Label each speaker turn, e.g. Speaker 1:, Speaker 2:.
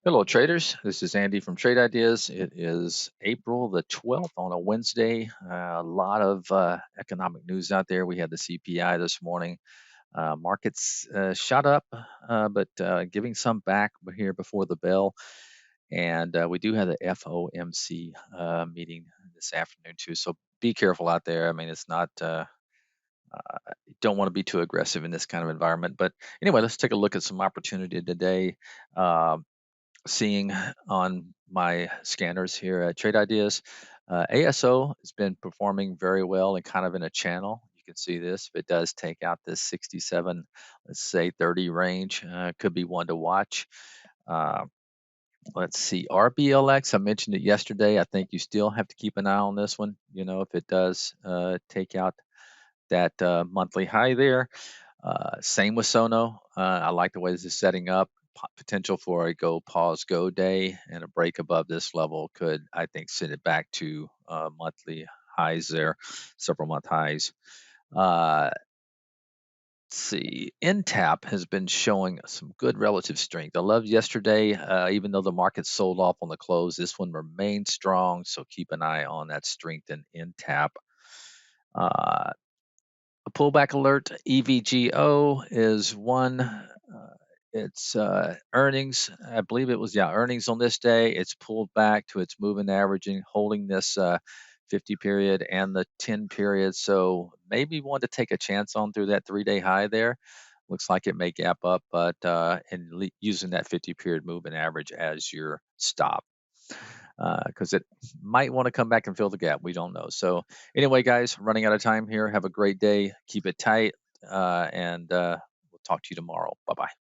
Speaker 1: Hello, traders. This is Andy from Trade Ideas. It is April the 12th on a Wednesday. A lot of economic news out there. We had the CPI this morning. Markets shot up, but giving some back here before the bell. And we do have the FOMC meeting this afternoon, too. So be careful out there. I mean, it's not. You don't want to be too aggressive in this kind of environment. But anyway, let's take a look at some opportunity today. Uh, Seeing on my scanners here at Trade Ideas, ASO has been performing very well and kind of in a channel. You can see this. If it does take out this 67, let's say 30 range, could be one to watch. Uh, let's see, RBLX, I mentioned it yesterday. I think you still have to keep an eye on this one. You know, if it does take out that monthly high there. Same with Sono. I like the way this is setting up. Potential for a go, pause, go day, and a break above this level could, I think, send it back to monthly highs there, several month highs. Let's see. NTAP has been showing some good relative strength. I loved yesterday, even though the market sold off on the close, this one remained strong. So keep an eye on that strength in NTAP. Uh, a pullback alert, EVGO is one. It's earnings. I believe it was, yeah, earnings on this day. It's pulled back to its moving averaging, holding this 50 period and the 10 period. So maybe want to take a chance on through that 3-day high there. Looks like it may gap up, but using that 50 period moving average as your stop because it might want to come back and fill the gap. We don't know. So anyway, guys, running out of time here. Have a great day. Keep it tight, and we'll talk to you tomorrow. Bye bye.